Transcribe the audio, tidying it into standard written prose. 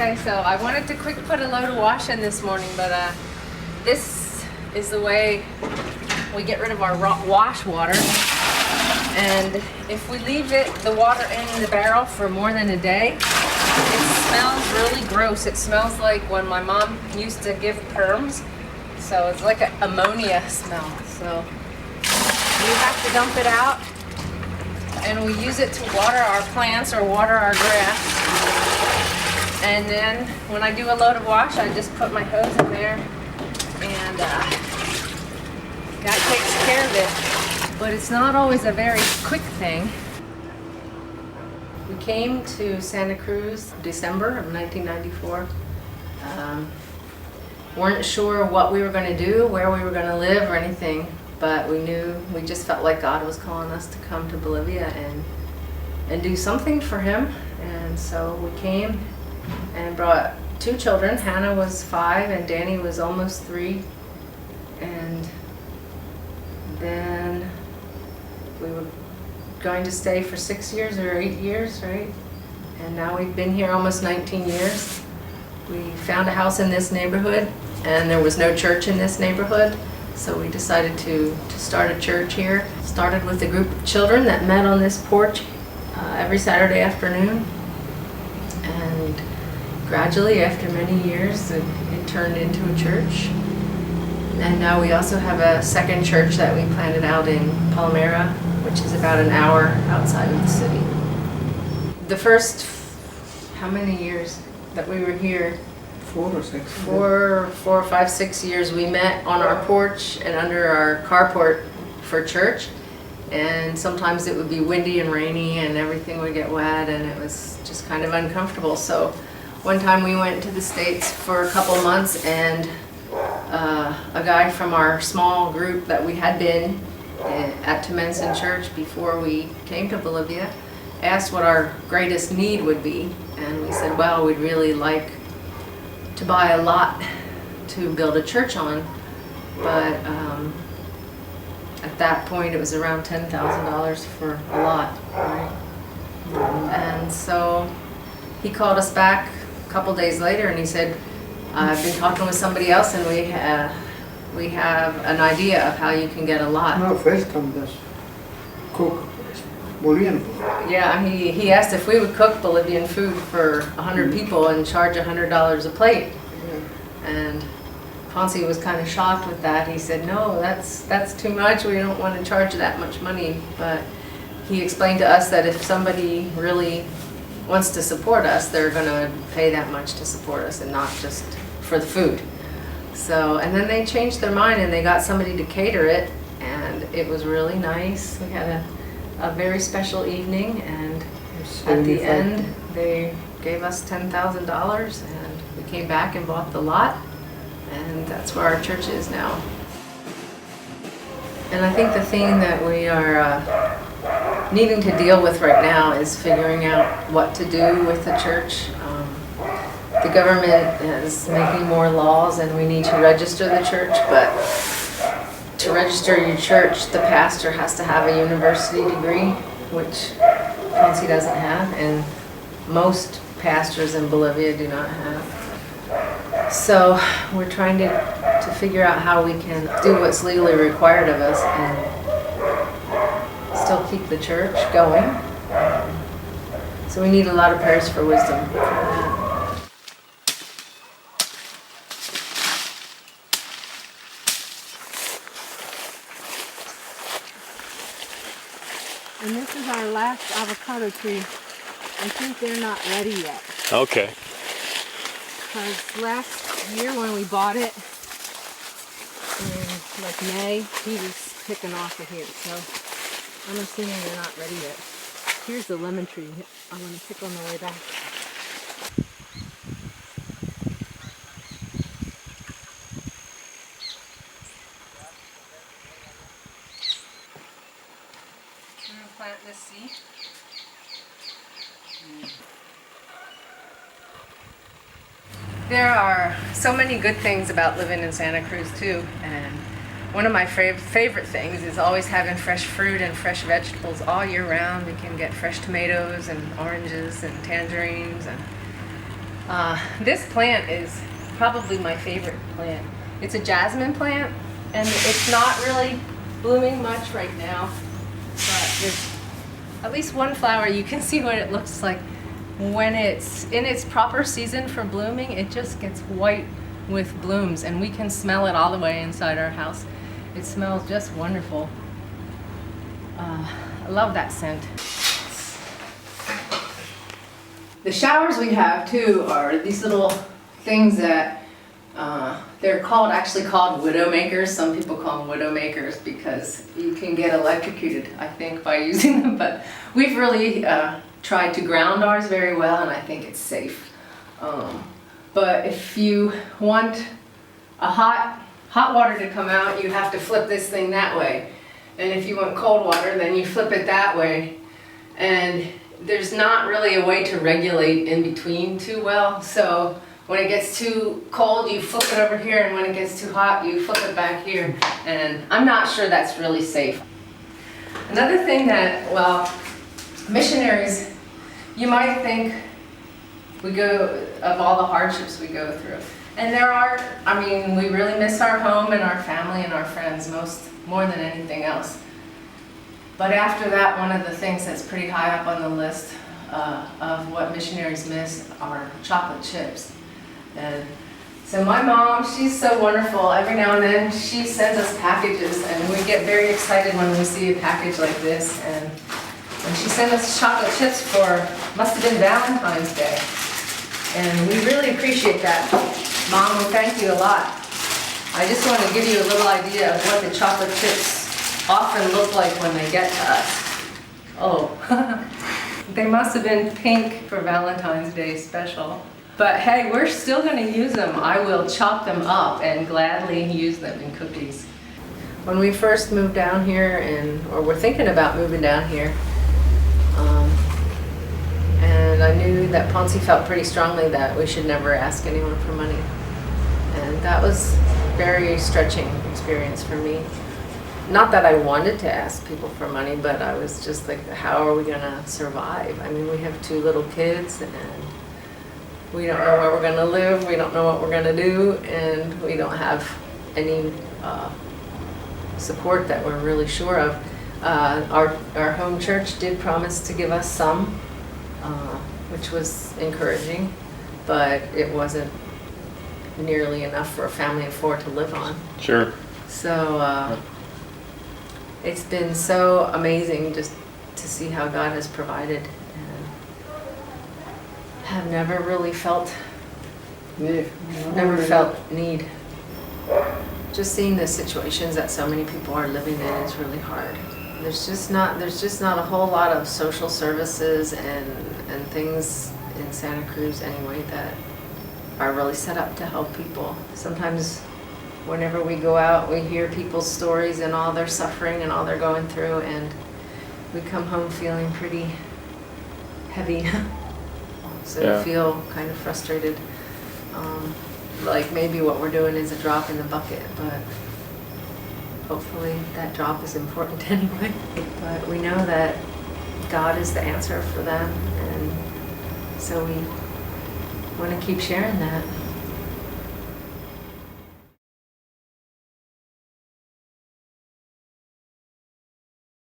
Okay, so I wanted to quick put a load of wash in this morning, but this is the way we get rid of our wash water. And if we leave the water in the barrel for more than a day, it smells really gross. It smells like when my mom used to give perms. So it's like an ammonia smell. So we have to dump it out, and we use it to water our plants or water our grass. And then when I do a load of wash, I just put my hose in there, and that takes care of it. But it's not always a very quick thing. We came to Santa Cruz December of 1994. Weren't sure what we were going to do, where we were going to live or anything, but we just felt like God was calling us to come to Bolivia and do something for Him. And so we came and brought 2 children. Hannah was 5 and Danny was almost 3. And then we were going to stay for 6 years or 8 years, right? And now we've been here almost 19 years. We found a house in this neighborhood, and there was no church in this neighborhood, so we decided to start a church here. Started with a group of children that met on this porch every Saturday afternoon, and gradually, after many years, it turned into a church. And now we also have a second church that we planted out in Palmera, which is about an hour outside of the city. The first, how many years that we were here? 4 or 6. 4 or 5, 6 years. We met on our porch and under our carport for church. And sometimes it would be windy and rainy and everything would get wet, and it was just kind of uncomfortable. So one time we went to the States for a couple months, and a guy from our small group that we had been at Temensen Church before we came to Bolivia asked what our greatest need would be. And we said, well, we'd really like to buy a lot to build a church on, but at that point it was around $10,000 for a lot, right? And so he called us back a couple days later and he said, I've been talking with somebody else, and we have an idea of how you can get a lot. No, first time this cook Bolivian food. Yeah, he asked if we would cook Bolivian food for 100 people and charge $100 a plate. Yeah. And Ponce was kind of shocked with that. He said, no, that's too much. We don't want to charge that much money. But he explained to us that if somebody really wants to support us, they're going to pay that much to support us and not just for the food. So, and then they changed their mind and they got somebody to cater it, and it was really nice. We had a very special evening, and at the end they gave us $10,000, and we came back and bought the lot, and that's where our church is now. And I think the thing that we are needing to deal with right now is figuring out what to do with the church. The government is making more laws, and we need to register the church, but to register your church, the pastor has to have a university degree, which Ponce doesn't have, and most pastors in Bolivia do not have. So we're trying to figure out how we can do what's legally required of us and still keep the church going. So we need a lot of prayers for wisdom for that. And this is our last avocado tree. I think they're not ready yet. Okay. Because last year when we bought it, in like May, he was picking off of here. So I'm assuming they're not ready yet. Here's the lemon tree I'm going to pick on the way back. I'm going to plant this seed. There are so many good things about living in Santa Cruz too, and one of my favorite things is always having fresh fruit and fresh vegetables all year round. We can get fresh tomatoes and oranges and tangerines, and This plant is probably my favorite plant. It's a jasmine plant, and it's not really blooming much right now, but there's at least one flower. You can see what it looks like when it's in its proper season for blooming. It just gets white with blooms, and we can smell it all the way inside our house. It smells just wonderful. I love that scent. The showers we have too are these little things that they're actually called widowmakers. Some people call them widowmakers because you can get electrocuted, I think, by using them. But we've really tried to ground ours very well, and I think it's safe. But if you want a hot water to come out, you have to flip this thing that way. And if you want cold water, then you flip it that way. And there's not really a way to regulate in between too well. So when it gets too cold, you flip it over here, and when it gets too hot, you flip it back here. And I'm not sure that's really safe. Another thing that, well, missionaries, you might think of all the hardships we go through. And there are, I mean, we really miss our home and our family and our friends more than anything else. But after that, one of the things that's pretty high up on the list of what missionaries miss are chocolate chips. And so my mom, she's so wonderful. Every now and then she sends us packages, and we get very excited when we see a package like this. And she sent us chocolate chips must have been Valentine's Day. And we really appreciate that. Mom, we thank you a lot. I just want to give you a little idea of what the chocolate chips often look like when they get to us. Oh, they must have been pink for Valentine's Day special. But hey, we're still going to use them. I will chop them up and gladly use them in cookies. When we first moved down here, or we're thinking about moving down here, and I knew that Ponce felt pretty strongly that we should never ask anyone for money. And that was a very stretching experience for me. Not that I wanted to ask people for money, but I was just like, how are we going to survive? I mean, we have 2 little kids, and we don't know where we're going to live, we don't know what we're going to do, and we don't have any support that we're really sure of. Our home church did promise to give us some, which was encouraging, but it wasn't nearly enough for a family of 4 to live on. Sure. So it's been so amazing just to see how God has provided, and have never really felt need. Just seeing the situations that so many people are living in is really hard. There's just not a whole lot of social services and things in Santa Cruz anyway that are really set up to help people. Sometimes whenever we go out, we hear people's stories and all their suffering and all they're going through, and we come home feeling pretty heavy. So Yeah. feel kind of frustrated. Like maybe what we're doing is a drop in the bucket, but hopefully that drop is important anyway. But we know that God is the answer for them, and so we want to keep sharing that.